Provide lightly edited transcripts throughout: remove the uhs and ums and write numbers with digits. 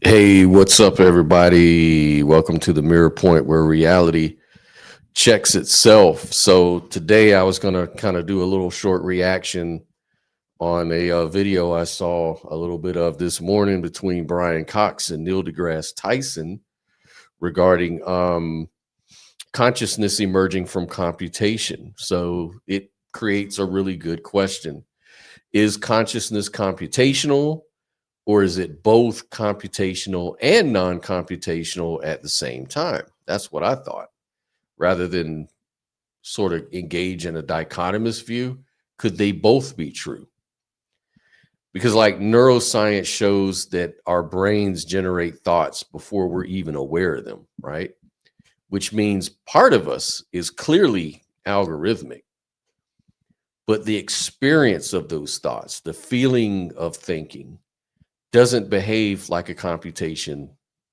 Hey, what's up, everybody? Welcome to the Mirror Point, where reality checks itself. So today I was going to kind of do a little short reaction on a video I saw a little bit of this morning between Brian Cox and Neil deGrasse Tyson regarding consciousness emerging from computation. So it creates a really good question. Is consciousness computational? Or is it both computational and non-computational at the same time? That's what I thought. Rather than sort of engage in a dichotomous view, could they both be true? Because like neuroscience shows that our brains generate thoughts before we're even aware of them, right? Which means part of us is clearly algorithmic. But the experience of those thoughts, the feeling of thinking, doesn't behave like a computation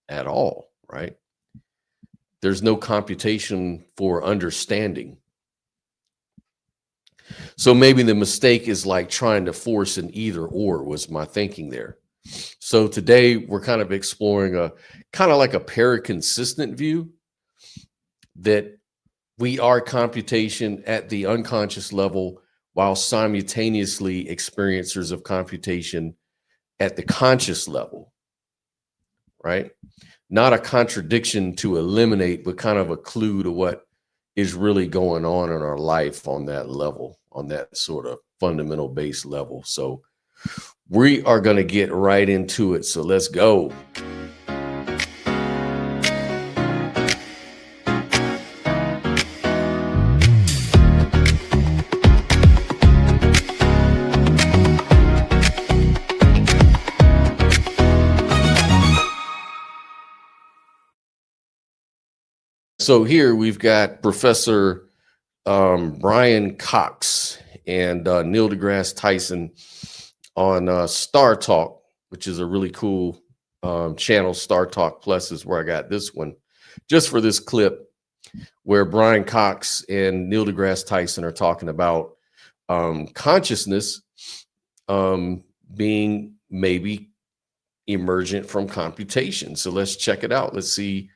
at all, right? There's no computation for understanding. So maybe the mistake is like trying to force an either or was my thinking there. So today we're kind of exploring a kind of like a paraconsistent view that we are computation at the unconscious level while simultaneously experiencers of computation at the conscious level, right? Not a contradiction to eliminate, but kind of a clue to what is really going on in our life on that level, on that sort of fundamental base level. So we are going to get right into it. So let's go. So here we've got Professor Brian Cox and Neil deGrasse Tyson on Star Talk, which is a really cool channel. Star Talk Plus is where I got this one, just for this clip where Brian Cox and Neil deGrasse Tyson are talking about consciousness being maybe emergent from computation. So let's check it out. Let's see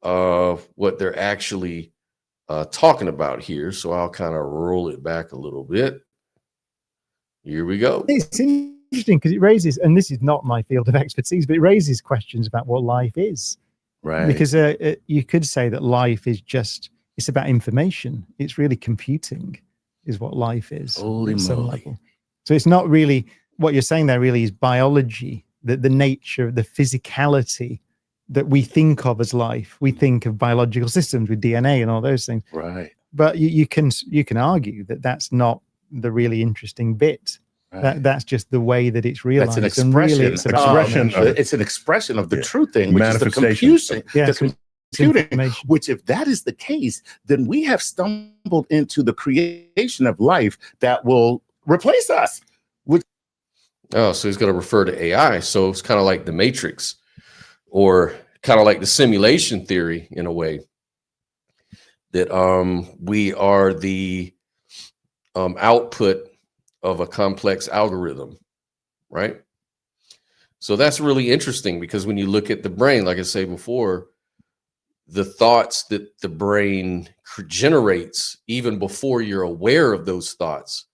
what they're actually talking about here. So I'll kind of roll it back a little bit. Here we go. It's interesting because it raises, and this is not my field of expertise, but it raises questions about what life is. Right. Because you could say that life is just, it's about information. It's really computing is what life is. Holy moly. So it's not really, what you're saying there really is biology, the nature, the physicality that we think of as life. We think of biological systems with DNA and all those things. Right. But you can argue that that's not the really interesting bit. Right. That's just the way that it's realized. That's an expression. Really it's an expression of the true thing, which is the computing. Which, if that is the case, then we have stumbled into the creation of life that will replace us. Oh, so he's going to refer to AI. So it's kind of like the Matrix, or kind of like the simulation theory in a way, that we are the output of a complex algorithm, right? So that's really interesting, because when you look at the brain, like I say before, the thoughts that the brain generates even before you're aware of those thoughts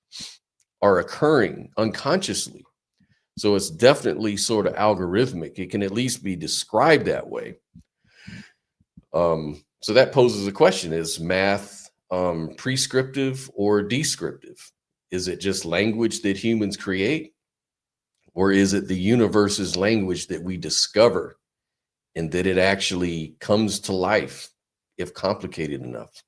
are occurring unconsciously. So it's definitely sort of algorithmic. It can at least be described that way. So that poses a question: is math prescriptive or descriptive? Is it just language that humans create? Or is it the universe's language that we discover, and that it actually comes to life if complicated enough?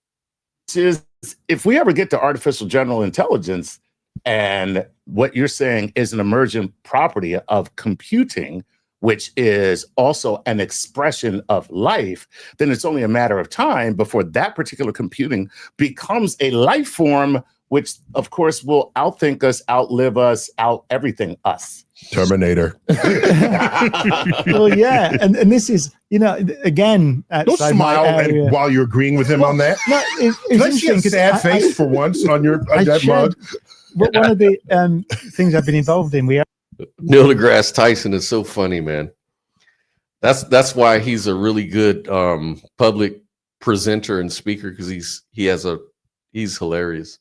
If we ever get to artificial general intelligence, and what you're saying is an emergent property of computing, which is also an expression of life, then it's only a matter of time before that particular computing becomes a life form, which of course will outthink us, outlive us, out everything us. Terminator. Well, yeah, and this is, again, don't smile while you're agreeing with him on that. No, it's Let's see a sad face for once on that mug. But one of the things I've been involved in, Neil deGrasse Tyson is so funny, man. That's why he's a really good public presenter and speaker, because he's hilarious.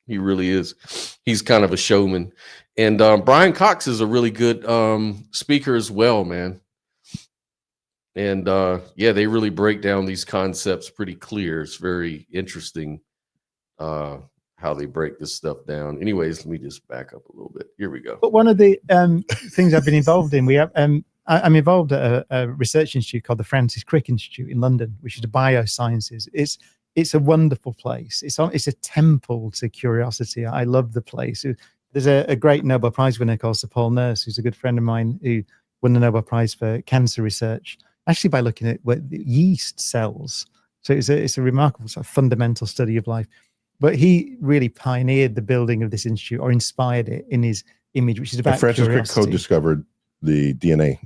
He really is. He's kind of a showman. And Brian Cox is a really good speaker as well, man. And yeah, they really break down these concepts pretty clear. It's very interesting how they break this stuff down. Anyways, let me just back up a little bit. Here we go. But one of the things I've been involved in, I'm involved at a research institute called the Francis Crick Institute in London, which is biosciences. It's a wonderful place. It's a temple to curiosity. I love the place. There's a great Nobel Prize winner called Sir Paul Nurse, who's a good friend of mine, who won the Nobel Prize for cancer research, actually by looking at yeast cells. So it's a remarkable sort of fundamental study of life. But he really pioneered the building of this institute, or inspired it in his image, which is about Francis Crick curiosity. co-discovered the DNA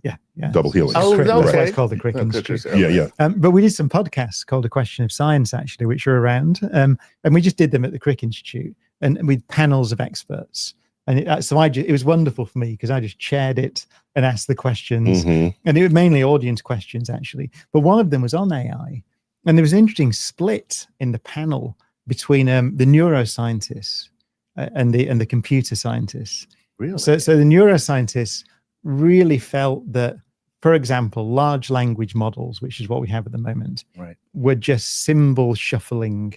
double helix. Oh, Crick, okay. that's why it's called the Crick Institute. Yeah. But we did some podcasts called A Question of Science, actually, which are around. And we just did them at the Crick Institute and with panels of experts. And it was wonderful for me because I just chaired it and asked the questions. And it was mainly audience questions, actually. But one of them was on AI. And there was an interesting split in the panel between the neuroscientists and the computer scientists. Really? So the neuroscientists really felt that, for example, large language models, which is what we have at the moment, Right, were just symbol shuffling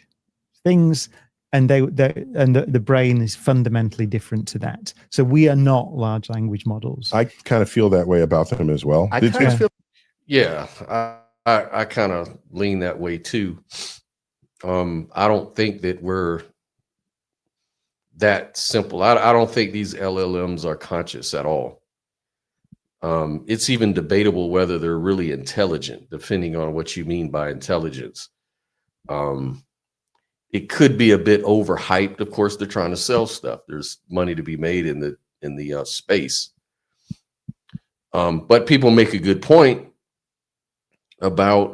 things, and the brain is fundamentally different to that. So we are not large language models. I kind of feel that way about them as well. I kind of feel Yeah, I kind of lean that way too. I don't think that we're that simple. I don't think these LLMs are conscious at all. It's even debatable whether they're really intelligent, depending on what you mean by intelligence. It could be a bit overhyped. Of course, they're trying to sell stuff. There's money to be made in the space. But people make a good point about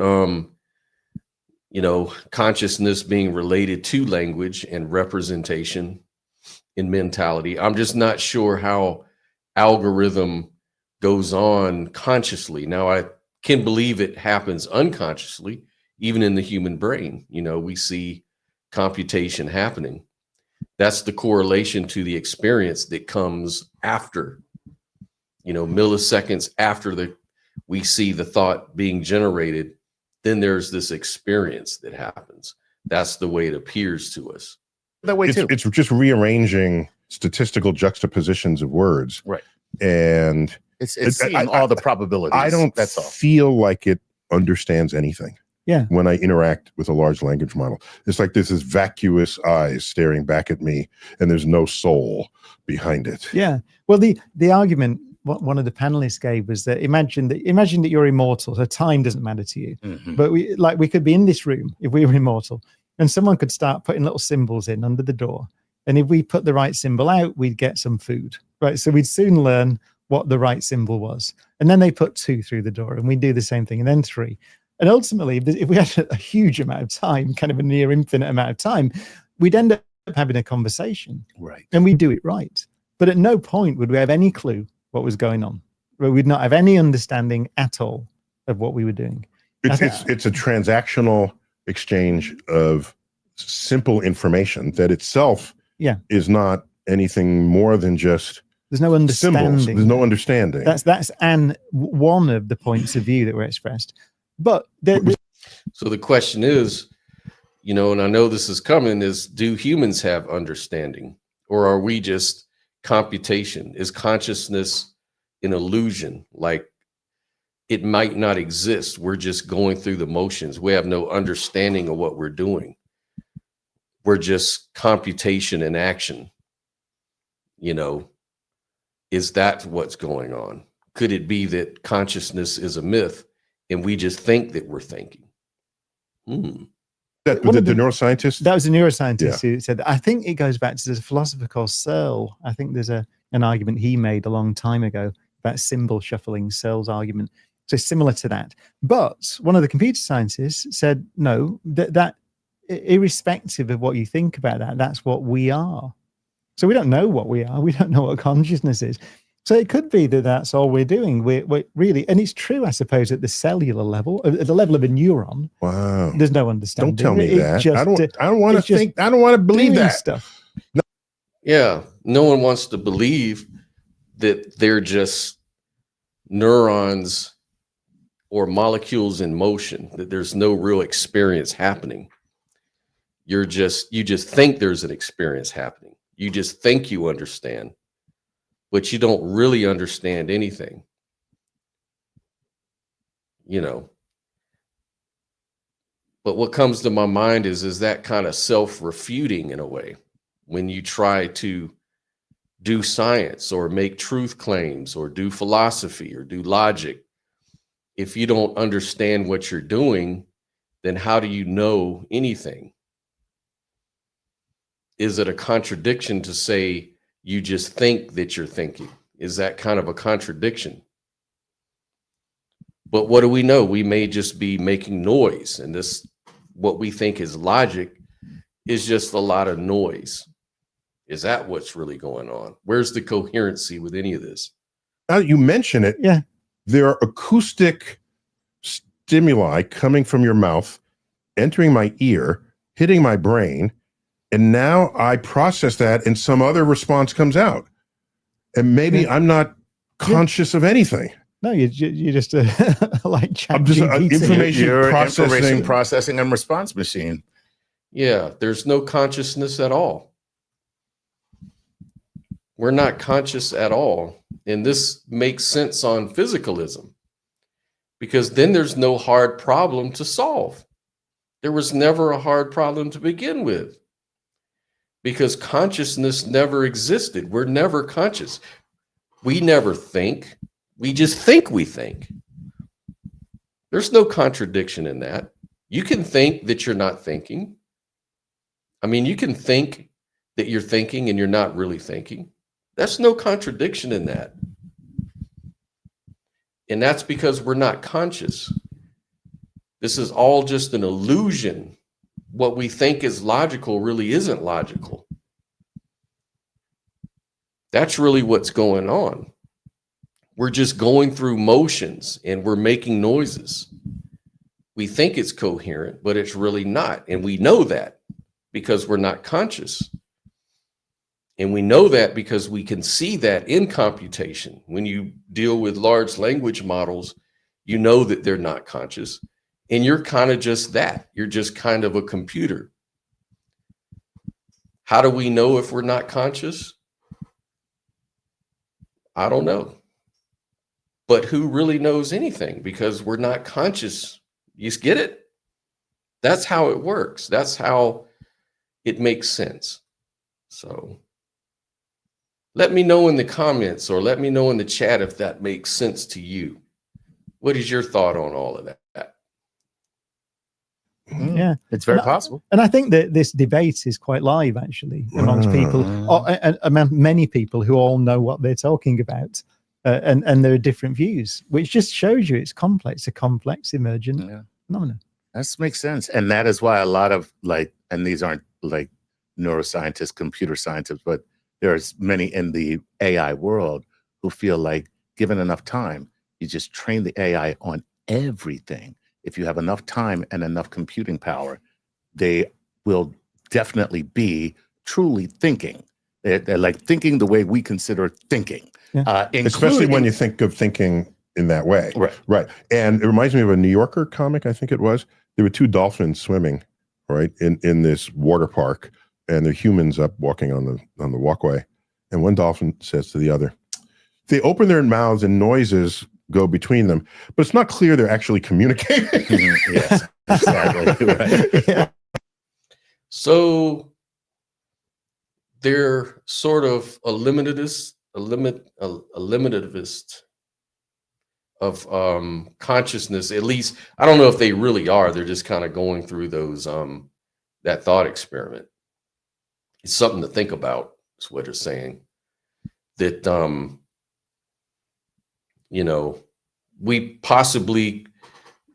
consciousness being related to language and representation in mentality. I'm just not sure how algorithm goes on consciously. Now, I can believe it happens unconsciously, even in the human brain. We see computation happening. That's the correlation to the experience that comes after, milliseconds after we see the thought being generated. Then there's this experience that happens. That's the way it appears to us. that way too. It's just rearranging statistical juxtapositions of words. Right. And It's seeing all the probabilities. I don't That's all. feel like it understands anything. Yeah. When I interact with a large language model, it's like there's this vacuous eyes staring back at me, and there's no soul behind it. Yeah. Well, the argument what one of the panelists gave was that imagine that you're immortal, so time doesn't matter to you. Mhm. But we could be in this room if we were immortal, and someone could start putting little symbols in under the door, and if we put the right symbol out, we'd get some food, right? So we'd soon learn what the right symbol was, and then they put 2 through the door, and we do the same thing, and then 3. And ultimately, if we had a huge amount of time, kind of a near infinite amount of time, we'd end up having a conversation, Right. and we'd do it right. But at no point would we have any clue what was going on. We'd not have any understanding at all of what we were doing. It's a transactional exchange of simple information that itself is not anything more than just There's no understanding. symbols. There's no understanding. That's one of the points of view that were expressed. But So the question is, and I know this is coming, is do humans have understanding, or are we just computation? Is consciousness an illusion? Like it might not exist. We're just going through the motions. We have no understanding of what we're doing. We're just computation in action. Is that what's going on? Could it be that consciousness is a myth and we just think that we're thinking? The neuroscientist? that was a neuroscientist who said, I think it goes back to this philosopher called Searle. I think there's an argument he made a long time ago about symbol shuffling, Searle's argument. So similar to that. But one of the computer scientists said, no, that irrespective of what you think about that, that's what we are. So we don't know what we are. We don't know what consciousness is. So it could be that that's all we're doing. We're really, and it's true, I suppose, at the cellular level, at the level of a neuron. Wow. There's no understanding. Don't tell me that. Just, I don't want to think. I don't want to believe that stuff. No. Yeah, no one wants to believe that they're just neurons or molecules in motion, that there's no real experience happening. You just think there's an experience happening. You just think you understand, but you don't really understand anything. You know. But what comes to my mind is that kind of self-refuting in a way when you try to do science or make truth claims or do philosophy or do logic. If you don't understand what you're doing, then how do you know anything? Is it a contradiction to say you just think that you're thinking? Is that kind of a contradiction? But what do we know? We may just be making noise, and this, what we think is logic, is just a lot of noise. Is that what's really going on? Where's the coherency with any of this? Now that you mention it, yeah, there are acoustic stimuli coming from your mouth, entering my ear, hitting my brain, and now I process that and some other response comes out. And maybe I'm not conscious of anything. No, you're just like chat I'm just information processing. processing and response machine. Yeah, there's no consciousness at all. We're not conscious at all. And this makes sense on physicalism, because then there's no hard problem to solve. There was never a hard problem to begin with, because consciousness never existed. We're never conscious. We never think. We just think we think. There's no contradiction in that. You can think that you're not thinking. I mean, you can think that you're thinking and you're not really thinking. That's no contradiction in that. And that's because we're not conscious. This is all just an illusion. What we think is logical really isn't logical. That's really what's going on. We're just going through motions and we're making noises. We think it's coherent, but it's really not. And we know that because we're not conscious. And we know that because we can see that in computation. When you deal with large language models, you know that they're not conscious. And you're kind of just that. You're just kind of a computer. How do we know if we're not conscious? I don't know. But who really knows anything? Because we're not conscious. You get it? That's how it works. That's how it makes sense. So let me know in the comments, or let me know in the chat if that makes sense to you. What is your thought on all of that? Yeah, it's very possible. And I think that this debate is quite live, actually, amongst people, and among many people who all know what they're talking about. And there are different views, which just shows you it's complex, a complex emergent phenomenon. That makes sense. And that is why a lot of and these aren't like neuroscientists, computer scientists, but there's many in the AI world who feel like given enough time, you just train the AI on everything. If you have enough time and enough computing power, they will definitely be truly thinking. They're like thinking the way we consider thinking. Yeah. Especially when you think of thinking in that way. Right. And it reminds me of a New Yorker comic, I think it was. There were two dolphins swimming, right, in this water park, and they're humans up walking on the walkway. And one dolphin says to the other, they open their mouths and noises go between them, but it's not clear they're actually communicating. Yes, exactly. Right. Yeah. So they're sort of a limitedist of consciousness. At least I don't know if they really are. They're just kind of going through those that thought experiment. It's something to think about, is what they're saying. That we possibly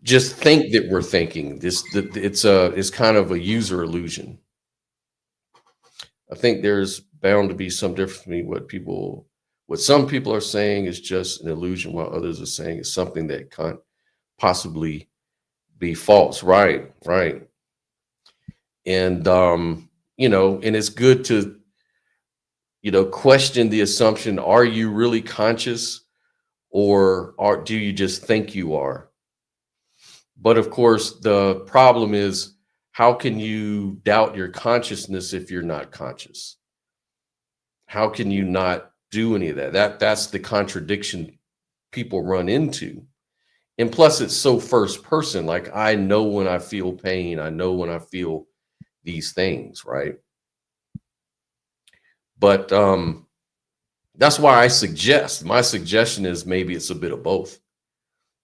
just think that we're thinking. It's kind of a user illusion. I think there's bound to be some difference between what people What some people are saying is just an illusion, while others are saying it's something that can't possibly be false. Right, right. And and it's good to, question the assumption, are you really conscious, or do you just think you are? But of course, the problem is, how can you doubt your consciousness if you're not conscious? How can you not do any of that? That's the contradiction people run into. And plus, it's so first person. Like, I know when I feel pain, I know when I feel these things, right? But that's why my suggestion is maybe it's a bit of both.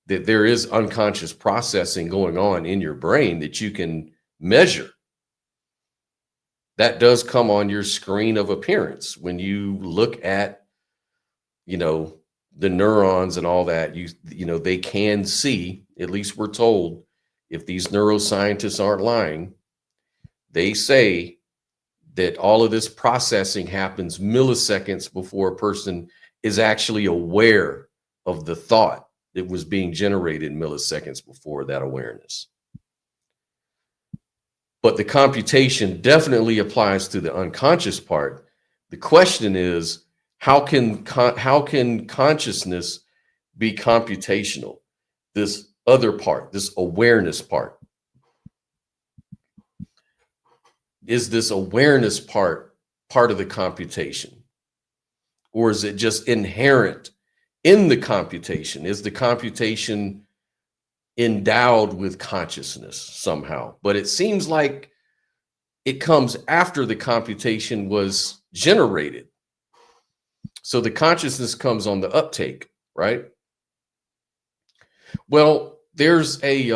That there is unconscious processing going on in your brain that you can measure. That does come on your screen of appearance when you look at, the neurons and all that. They can see, at least we're told, if these neuroscientists aren't lying, they say that all of this processing happens milliseconds before a person is actually aware of the thought that was being generated milliseconds before that awareness. But the computation definitely applies to the unconscious part. The question is, how can consciousness be computational? This other part, this awareness part. Is this awareness part of the computation? Or is it just inherent in the computation? Is the computation endowed with consciousness somehow? But it seems like it comes after the computation was generated. So the consciousness comes on the uptake, right? Well, there's a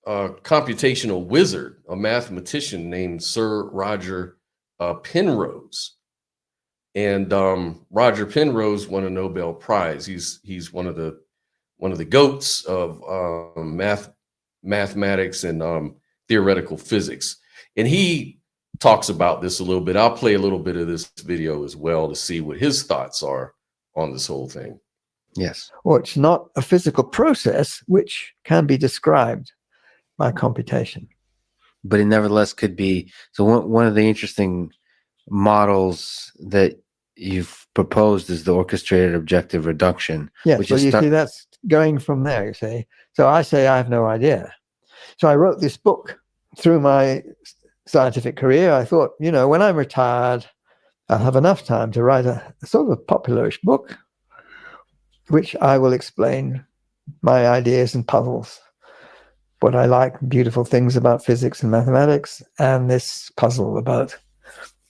computational wizard, a mathematician named Sir Roger Penrose. And Roger Penrose won a Nobel Prize. He's one of the goats of mathematics and theoretical physics. And he talks about this a little bit. I'll play a little bit of this video as well to see what his thoughts are on this whole thing. Yes. Well, it's not a physical process which can be described by computation. But it nevertheless could be. So one of the interesting models that you've proposed is the orchestrated objective reduction. Yes, which you see that's going from there, you see. So I say I have no idea. So I wrote this book through my scientific career. I thought, when I'm retired, I'll have enough time to write a sort of popularish book, which I will explain my ideas and puzzles, what I like, beautiful things about physics and mathematics, and this puzzle about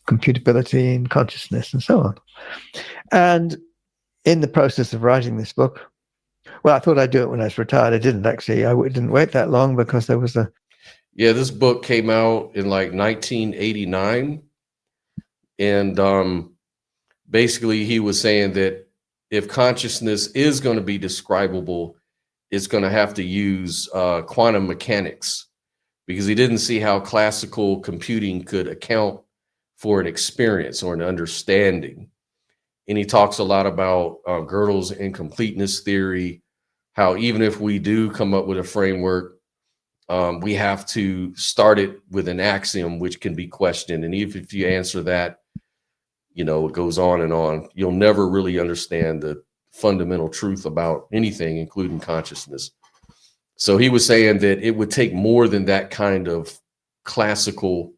computability and consciousness and so on. And in the process of writing this book, well, I thought I'd do it when I was retired. I didn't actually. I didn't wait that long because there was a... Yeah, this book came out in like 1989. And basically he was saying that if consciousness is going to be describable, it's going to have to use quantum mechanics, because he didn't see how classical computing could account for an experience or an understanding. And he talks a lot about Gödel's incompleteness theory, how even if we do come up with a framework, we have to start it with an axiom which can be questioned. And even if you answer that, it goes on and on. You'll never really understand the fundamental truth about anything, including consciousness. So he was saying that it would take more than that kind of classical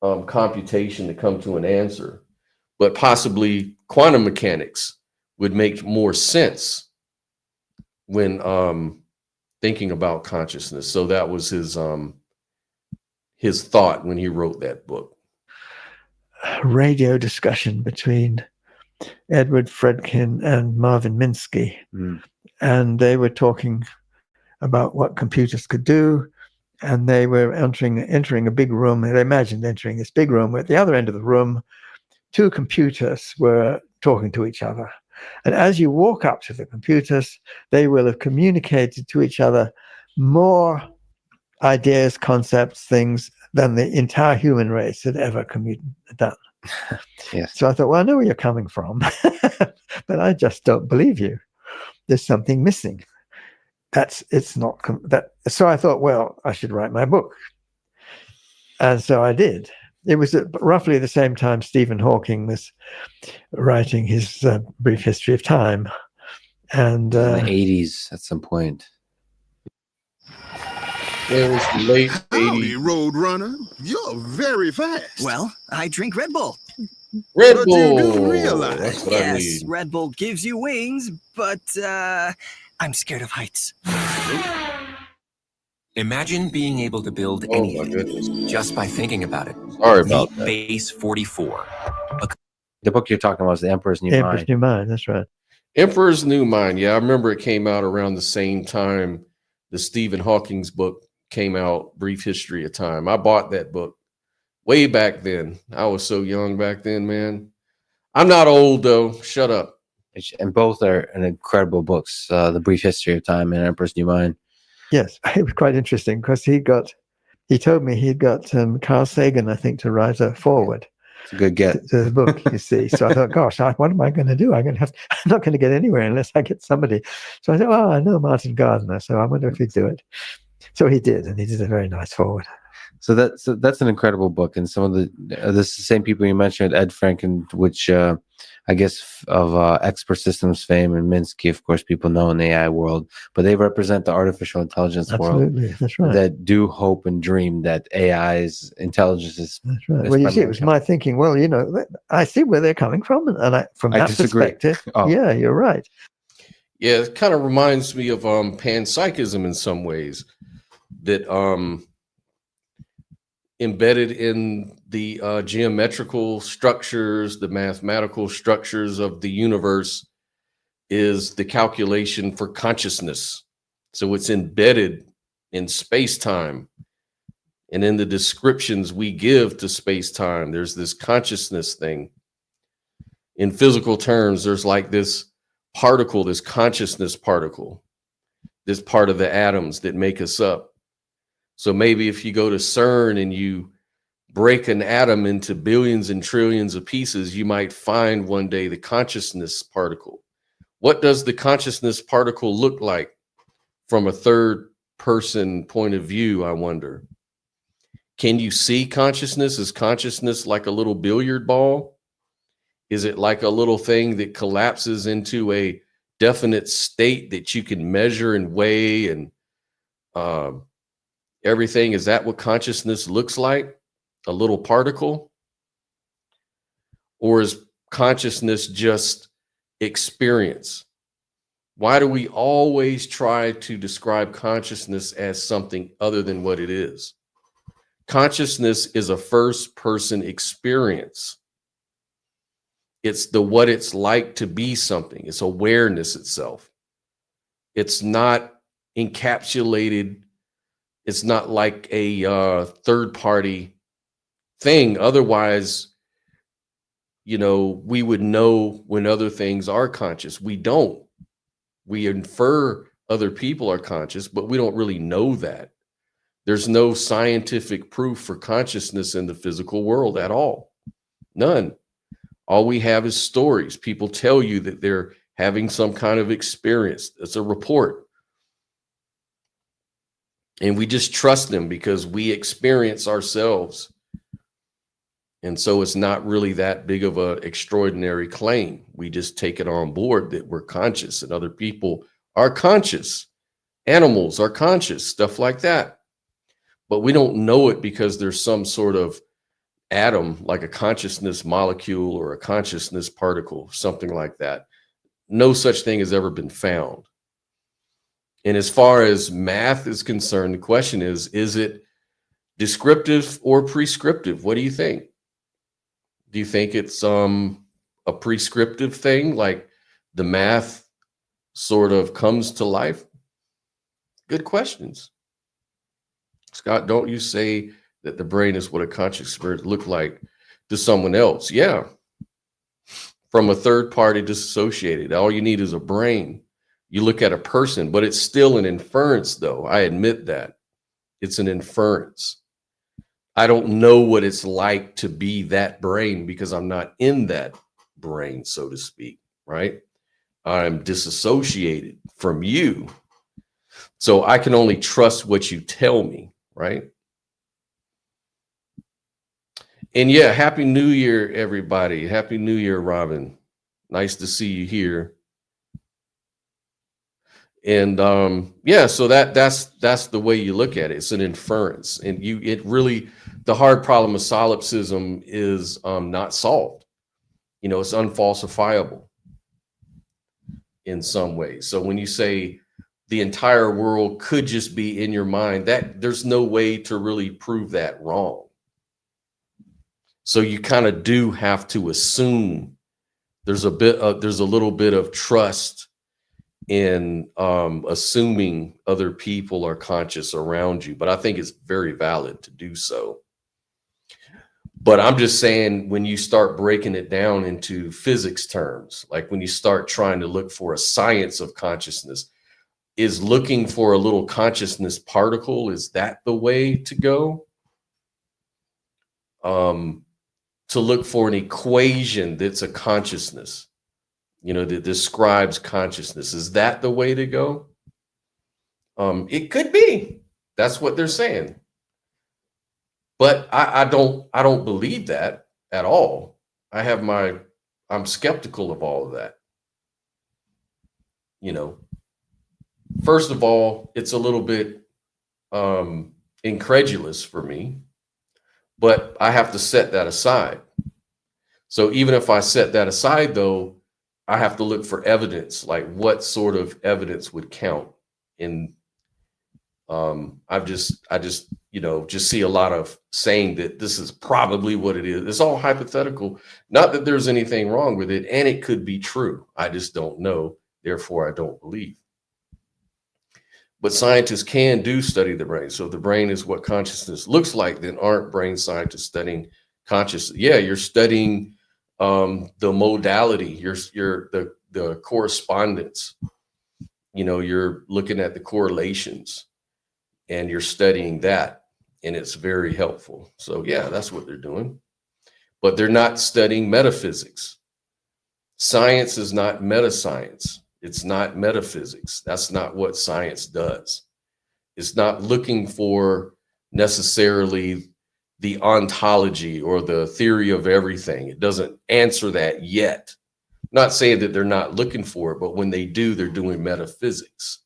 computation to come to an answer, but possibly quantum mechanics would make more sense when thinking about consciousness. So that was his thought when he wrote that book. Radio discussion between Edward Fredkin and Marvin Minsky. And they were talking about what computers could do. And they were entering a big room. They imagined entering this big room. At the other end of the room, two computers were talking to each other. And as you walk up to the computers, they will have communicated to each other more ideas, concepts, things than the entire human race had ever done. Yes. So I thought, well, I know where you're coming from, but I just don't believe you. There's something missing. It's not that. So I thought, well, I should write my book. And so I did. It was at roughly the same time Stephen Hawking was writing his Brief History of Time. And in the 80s at some point. It was the late Howdy, 80s. Roadrunner. You're very fast. Well, I drink Red Bull. Red But you do Bull. realize- That's what I Yes, need. Red Bull gives you wings, but I'm scared of heights. Imagine being able to build Oh my anything goodness. just by thinking about it. Sorry about Meet that. Base 44. The book you're talking about is The Emperor's New Emperor's Mind. New Mind, that's right. Emperor's New Mind. Yeah, I remember it came out around the same time the Stephen Hawking's book came out, Brief History of Time. I bought that book way back then. I was so young back then, man. I'm not old though. Shut up. And both are incredible books, The Brief History of Time and Emperor's New Mind. Yes, it was quite interesting because he told me he'd got Carl Sagan, I think, to write a foreword It's a good get. to the book, you see. So I thought, gosh, what am I going to do? I'm not going to get anywhere unless I get somebody. So I said, well, I know Martin Gardner, so I wonder if he'd do it. So he did, and he did a very nice foreword. So that's an incredible book. And some of this is the same people you mentioned, Ed Franken, which I guess of Expert Systems fame, and Minsky, of course, people know in the AI world, but they represent the artificial intelligence world Absolutely, that's right. that do hope and dream that AI's intelligence is. That's right. That's Well, you see, probably it was my thinking. Well, I see where they're coming from, and from I that disagree. perspective, Oh. yeah, you're right. Yeah, it kind of reminds me of panpsychism in some ways, that embedded in the geometrical structures, the mathematical structures of the universe is the calculation for consciousness. So it's embedded in space-time. And in the descriptions we give to space-time, there's this consciousness thing. In physical terms, there's like this particle, this consciousness particle, this part of the atoms that make us up. So maybe if you go to CERN and you break an atom into billions and trillions of pieces, you might find one day the consciousness particle. What does the consciousness particle look like from a third person point of view, I wonder? Can you see consciousness? Is consciousness like a little billiard ball? Is it like a little thing that collapses into a definite state that you can measure and weigh and everything? Is that what consciousness looks like? A little particle? Or is consciousness just experience? Why do we always try to describe consciousness as something other than what it is? Consciousness is a first-person experience. It's what it's like to be something. It's awareness itself. It's not encapsulated. It's not like a third-party thing. Otherwise, we would know when other things are conscious. We don't. We infer other people are conscious, but we don't really know that. There's no scientific proof for consciousness in the physical world at all. None. All we have is stories. People tell you that they're having some kind of experience. It's a report. And we just trust them because we experience ourselves. And so it's not really that big of an extraordinary claim. We just take it on board that we're conscious and other people are conscious. Animals are conscious, stuff like that. But we don't know it because there's some sort of atom, like a consciousness molecule or a consciousness particle, something like that. No such thing has ever been found. And as far as math is concerned, the question is it descriptive or prescriptive? What do you think? Do you think it's a prescriptive thing, like the math sort of comes to life? Good questions. Scott, don't you say that the brain is what a conscious spirit look like to someone else? Yeah. From a third party disassociated. All you need is a brain. You look at a person, but it's still an inference, though. I admit that. It's an inference. I don't know what it's like to be that brain because I'm not in that brain, so to speak, right? I'm disassociated from you. So I can only trust what you tell me, right? And yeah, Happy New Year, everybody. Happy New Year, Robin. Nice to see you here. And yeah, so that's the way you look at it. It's an inference. And the hard problem of solipsism is not solved. You know, it's unfalsifiable in some ways. So when you say the entire world could just be in your mind, that there's no way to really prove that wrong. So you kind of do have to assume there's a little bit of trust in assuming other people are conscious around you, but I think it's very valid to do so. But I'm just saying, when you start breaking it down into physics terms, like when you start trying to look for a science of consciousness, is looking for a little consciousness particle, is that the way to go? To look for an equation that's a consciousness, you know, that describes consciousness, is that the way to go? It could be. That's what they're saying. But I don't believe that at all. I'm skeptical of all of that. You know, first of all, it's a little bit incredulous for me, but I have to set that aside. So even if I set that aside, though, I have to look for evidence, like what sort of evidence would count. And I just you know, just see a lot of saying that this is probably what it is. It's all hypothetical. Not that there's anything wrong with it, and it could be true. I just don't know. Therefore, I don't believe. But scientists can study the brain. So if the brain is what consciousness looks like, then aren't brain scientists studying consciousness? Yeah, you're studying the modality, the correspondence. You know, you're looking at the correlations, and you're studying that. And it's very helpful. So yeah, that's what they're doing. But they're not studying metaphysics. Science is not metascience. It's not metaphysics. That's not what science does. It's not looking for necessarily the ontology or the theory of everything. It doesn't answer that yet. I'm not saying that they're not looking for it, but when they do, they're doing metaphysics.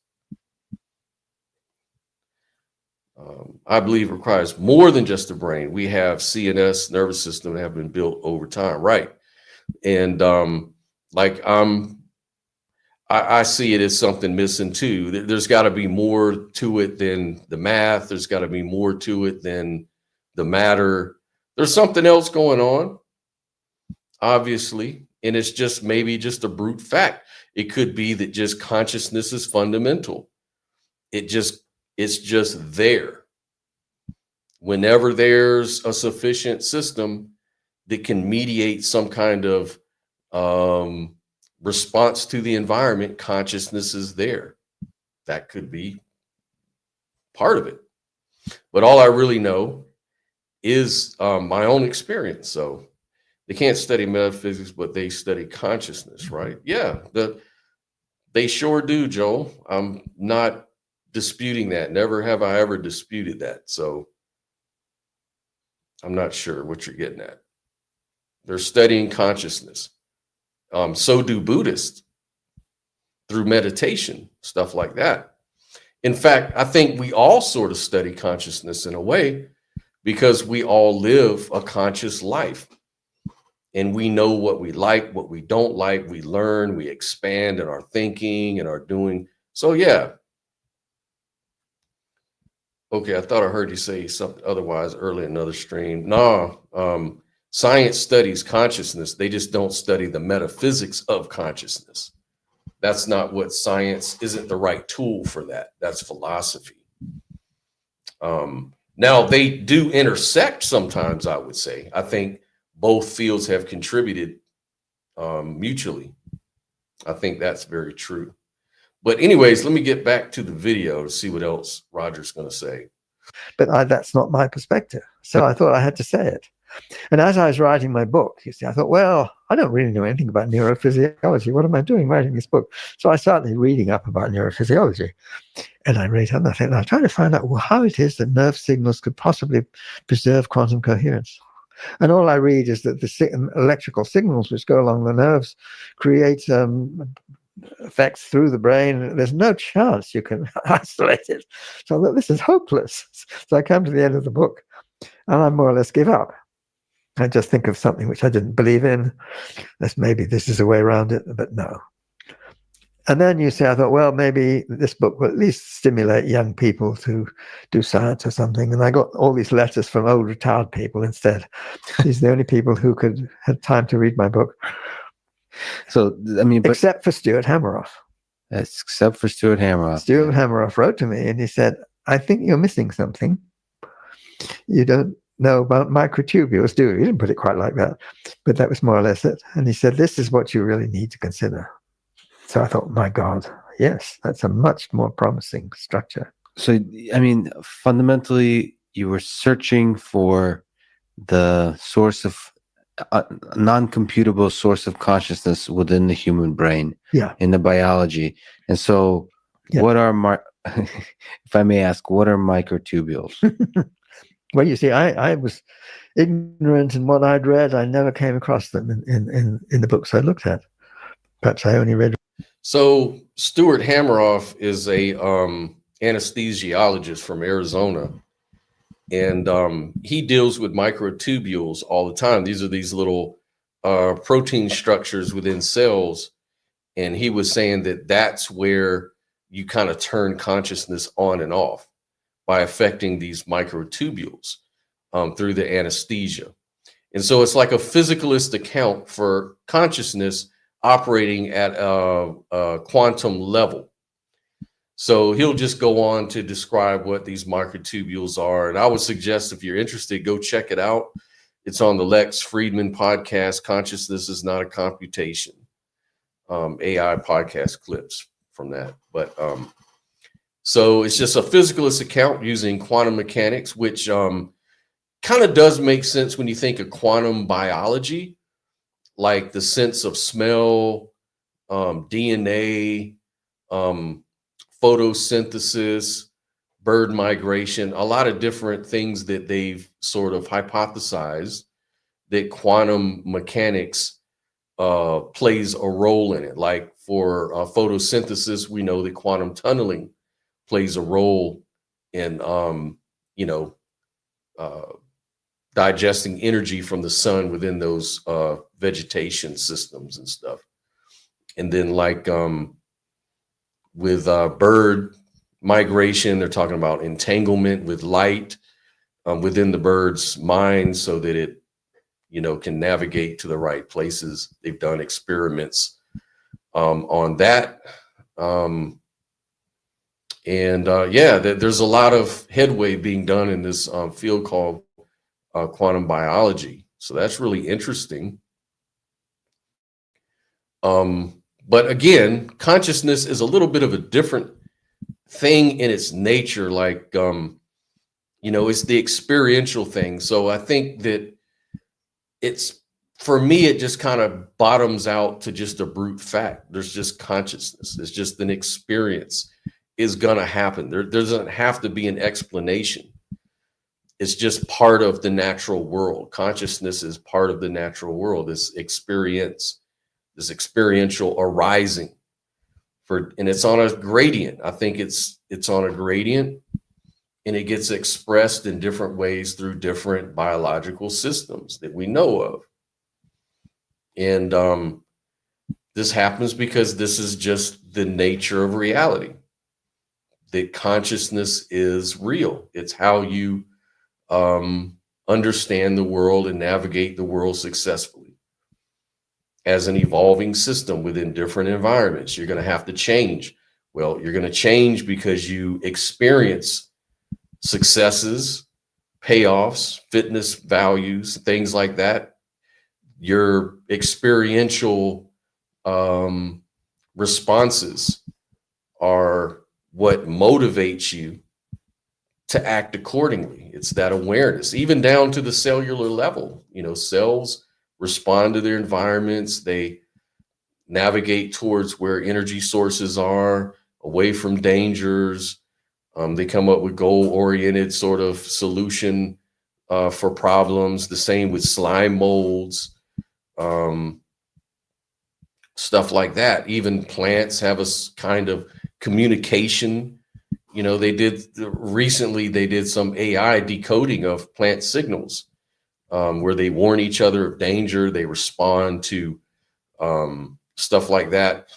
I believe requires more than just the brain. We have CNS, nervous system, that have been built over time, right? And I see it as something missing too. There's got to be more to it than the math. There's got to be more to it than the matter. There's something else going on, obviously, and it's just maybe just a brute fact. It could be that just consciousness is fundamental. It's just there. Whenever there's a sufficient system that can mediate some kind of response to the environment, consciousness is there. That could be part of it. But all I really know is my own experience. So they can't study metaphysics, but they study consciousness, right? Yeah, they sure do, Joel. I'm not disputing that. Never have I ever disputed that. So I'm not sure what you're getting at. They're studying consciousness. So do Buddhists through meditation, stuff like that. In fact, I think we all sort of study consciousness in a way because we all live a conscious life. And we know what we like, what we don't like. We learn, we expand in our thinking and our doing. So yeah. Okay, I thought I heard you say something otherwise earlier in another stream. No, science studies consciousness. They just don't study the metaphysics of consciousness. That's not what science isn't the right tool for that. That's philosophy. Now, they do intersect sometimes, I would say. I think both fields have contributed mutually. I think that's very true. But anyways, let me get back to the video to see what else Roger's going to say. But that's not my perspective. So I thought I had to say it. And as I was writing my book, you see, I thought, well, I don't really know anything about neurophysiology. What am I doing writing this book? So I started reading up about neurophysiology. And I read up and I tried to find out how it is that nerve signals could possibly preserve quantum coherence. And all I read is that the electrical signals which go along the nerves create effects through the brain. There's no chance you can isolate it. So I thought, this is hopeless. So I come to the end of the book and I more or less give up. I just think of something which I didn't believe in. Maybe this is a way around it, but no. And then you say, I thought, well, maybe this book will at least stimulate young people to do science or something. And I got all these letters from old retired people instead. These are the only people who had time to read my book. So, I mean, except for Stuart Hameroff. Except for Stuart Hameroff. Stuart Hameroff wrote to me and he said, I think you're missing something. You don't know about microtubules, do you? He didn't put it quite like that, but that was more or less it. And he said, this is what you really need to consider. So I thought, my God, yes, that's a much more promising structure. So, I mean, fundamentally, you were searching for the source of a non-computable source of consciousness within the human brain, in the biology. And so, what are if I may ask, what are microtubules? Well, you see, I was ignorant in what I'd read. I never came across them in the books I looked at. Perhaps I only read. So Stuart Hameroff is a anesthesiologist from Arizona, and he deals with microtubules all the time. These are these little protein structures within cells, and he was saying that that's where you kind of turn consciousness on and off by affecting these microtubules through the anesthesia. And so it's like a physicalist account for consciousness operating at a quantum level. So he'll just go on to describe what these microtubules are. And I would suggest, if you're interested, go check it out. It's on the Lex Friedman podcast, Consciousness is Not a Computation. AI podcast clips from that. But so it's just a physicalist account using quantum mechanics, which kind of does make sense when you think of quantum biology, like the sense of smell, DNA, photosynthesis, bird migration, a lot of different things that they've sort of hypothesized that quantum mechanics plays a role in it. Like for photosynthesis, we know that quantum tunneling plays a role in, digesting energy from the sun within those vegetation systems and stuff. And then like with bird migration, they're talking about entanglement with light within the bird's mind so that it, can navigate to the right places. They've done experiments on that. There's a lot of headway being done in this field called quantum biology. So that's really interesting. But again, consciousness is a little bit of a different thing in its nature. Like, it's the experiential thing. So I think that for me, it just kind of bottoms out to just a brute fact. There's just consciousness. It's just an experience is going to happen. There doesn't have to be an explanation. It's just part of the natural world. Consciousness is part of the natural world. This experience, this experiential arising and it's on a gradient. I think it's on a gradient, and it gets expressed in different ways through different biological systems that we know of. And this happens because this is just the nature of reality. That consciousness is real. It's how you understand the world and navigate the world successfully. As an evolving system within different environments, you're going to have to change. Well, you're going to change because you experience successes, payoffs, fitness values, things like that. Your experiential responses are what motivates you to act accordingly. It's that awareness, even down to the cellular level. You know, cells respond to their environments. They navigate towards where energy sources are, away from dangers. They come up with goal-oriented sort of solution for problems. The same with slime molds, stuff like that. Even plants have a kind of communication. You know, recently they did some AI decoding of plant signals, where they warn each other of danger. They respond to stuff like that.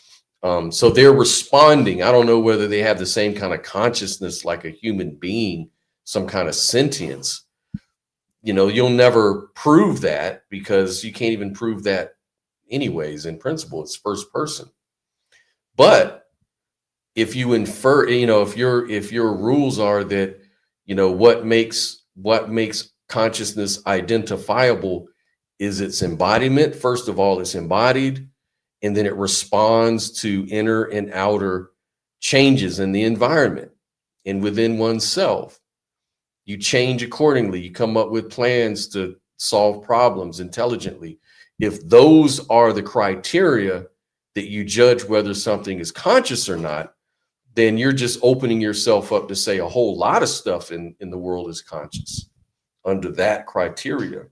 So they're responding. I don't know whether they have the same kind of consciousness like a human being, some kind of sentience. You know, you'll never prove that because you can't even prove that anyways. In principle, it's first person. But if you infer, you know, if your rules are that, you know, what makes consciousness identifiable is its embodiment. First of all, it's embodied, and then it responds to inner and outer changes in the environment and within oneself. You change accordingly. You come up with plans to solve problems intelligently. If those are the criteria that you judge whether something is conscious or not, then you're just opening yourself up to say a whole lot of stuff in the world is conscious under that criteria.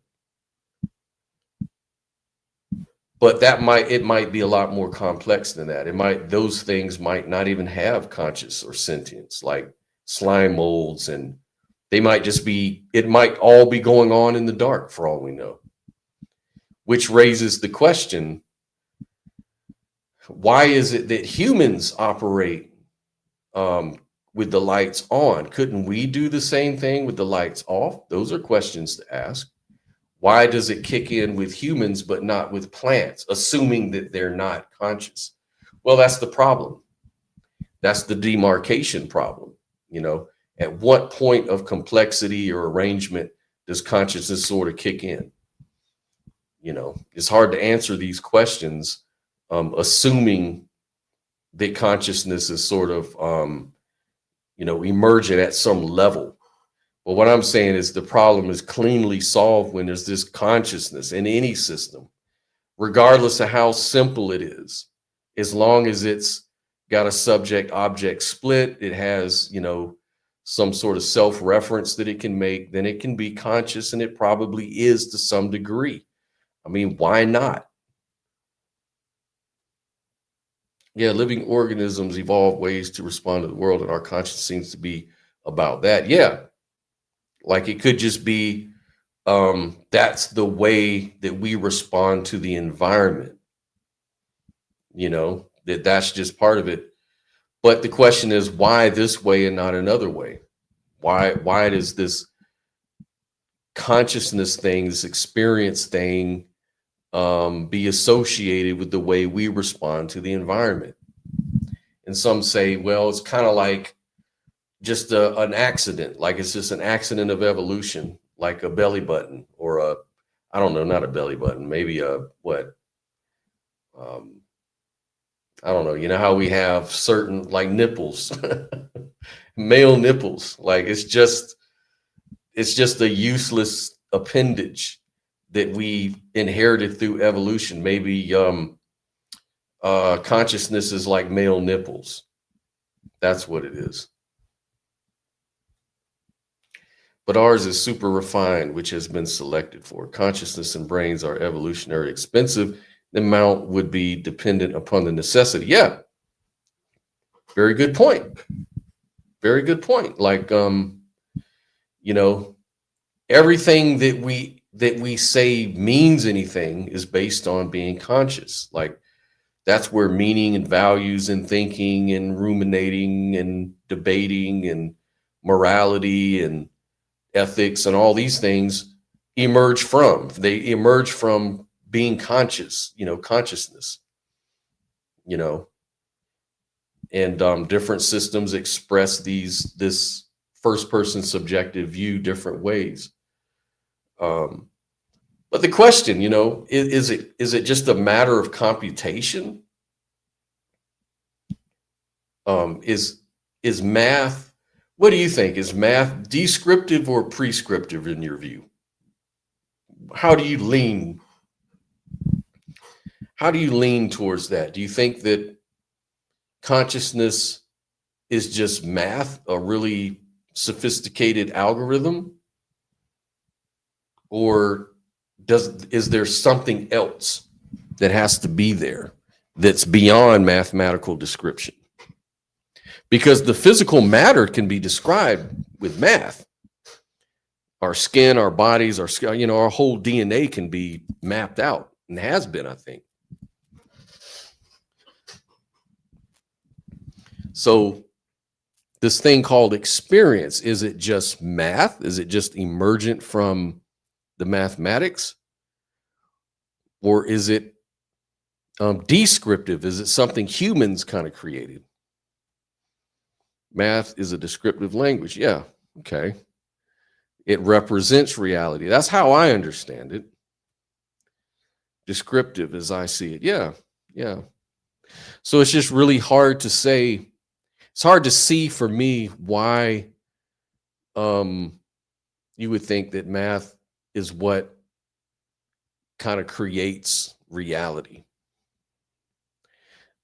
But it might be a lot more complex than that. Those things might not even have conscious or sentience, like slime molds, and they might just be, it might all be going on in the dark for all we know. Which raises the question, why is it that humans operate with the lights on? Couldn't we do the same thing with the lights off? Those are questions to ask. Why does it kick in with humans but not with plants, assuming that they're not conscious? Well, that's the problem. That's the demarcation problem. You know, at what point of complexity or arrangement does consciousness sort of kick in? You know, it's hard to answer these questions assuming that consciousness is sort of, you know, emergent at some level. But what I'm saying is the problem is cleanly solved when there's this consciousness in any system, regardless of how simple it is. As long as it's got a subject-object split, it has, you know, some sort of self-reference that it can make, then it can be conscious, and it probably is to some degree. I mean, why not? Yeah, living organisms evolve ways to respond to the world, and our conscience seems to be about that. Yeah. Like it could just be, that's the way that we respond to the environment. You know, that's just part of it. But the question is, why this way and not another way? Why does this consciousness thing, this experience thing, be associated with the way we respond to the environment? And some say, well, it's kind of like just an accident, like it's just an accident of evolution, like a belly button or I don't know, not a belly button, maybe I don't know, you know how we have certain like nipples, male nipples, like it's just a useless appendage that we inherited through evolution. Maybe consciousness is like male nipples. That's what it is. But ours is super refined, which has been selected for. Consciousness and brains are evolutionary expensive. The amount would be dependent upon the necessity. Yeah. Very good point. Very good point. Like, you know, everything that we say means anything is based on being conscious. Like, that's where meaning and values and thinking and ruminating and debating and morality and ethics and all these things emerge from. They emerge from being conscious, you know, consciousness, you know, and different systems express this first person subjective view different ways. But the question, you know, is it just a matter of computation? Is math What do you think? Is math descriptive or prescriptive in your view? How do you lean? How do you lean towards that? Do you think that consciousness is just math, a really sophisticated algorithm? Or is there something else that has to be there that's beyond mathematical description? Because the physical matter can be described with math. Our skin, our bodies, our whole DNA can be mapped out and has been, I think. So this thing called experience, is it just math? Is it just emergent from the mathematics? Or is it descriptive? Is it something humans kind of created? Math is a descriptive language. Yeah, okay. It represents reality. That's how I understand it. Descriptive as I see it. Yeah, yeah. So it's just really hard to say. It's hard to see for me why you would think that math is what kind of creates reality.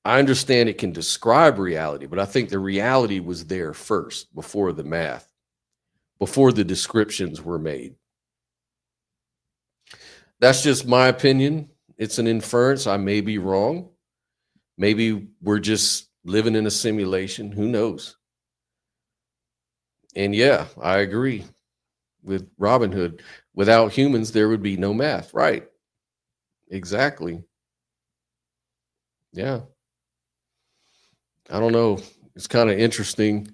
I understand it can describe reality, but I think the reality was there first before the math, before the descriptions were made. That's just my opinion. It's an inference. I may be wrong. Maybe we're just living in a simulation. Who knows? And yeah, I agree with Robin Hood. Without humans, there would be no math. Right. Exactly. Yeah. I don't know. It's kind of interesting.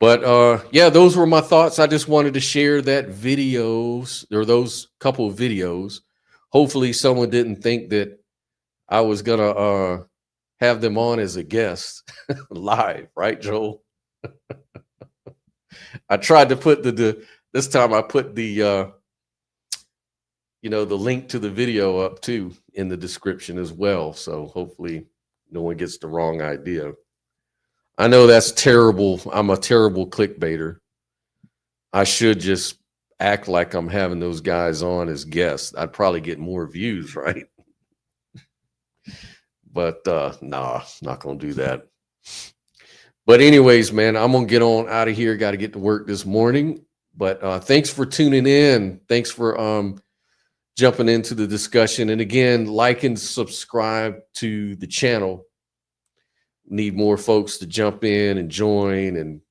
But yeah, those were my thoughts. I just wanted to share that those couple of videos. Hopefully someone didn't think that I was gonna have them on as a guest live, right, Joel? I tried to put this time I put the the link to the video up too in the description as well. So hopefully no one gets the wrong idea. I know that's terrible. I'm a terrible clickbaiter. I should just act like I'm having those guys on as guests. I'd probably get more views, right? But nah, not gonna do that. But anyways, man, I'm gonna get on out of here. Got to get to work this morning. But thanks for tuning in. Thanks for jumping into the discussion. And again, like and subscribe to the channel. Need more folks to jump in and join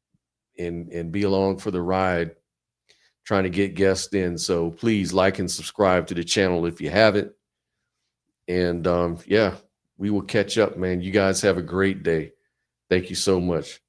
and be along for the ride, trying to get guests in. So please like and subscribe to the channel if you haven't. And yeah, we will catch up, man. You guys have a great day. Thank you so much.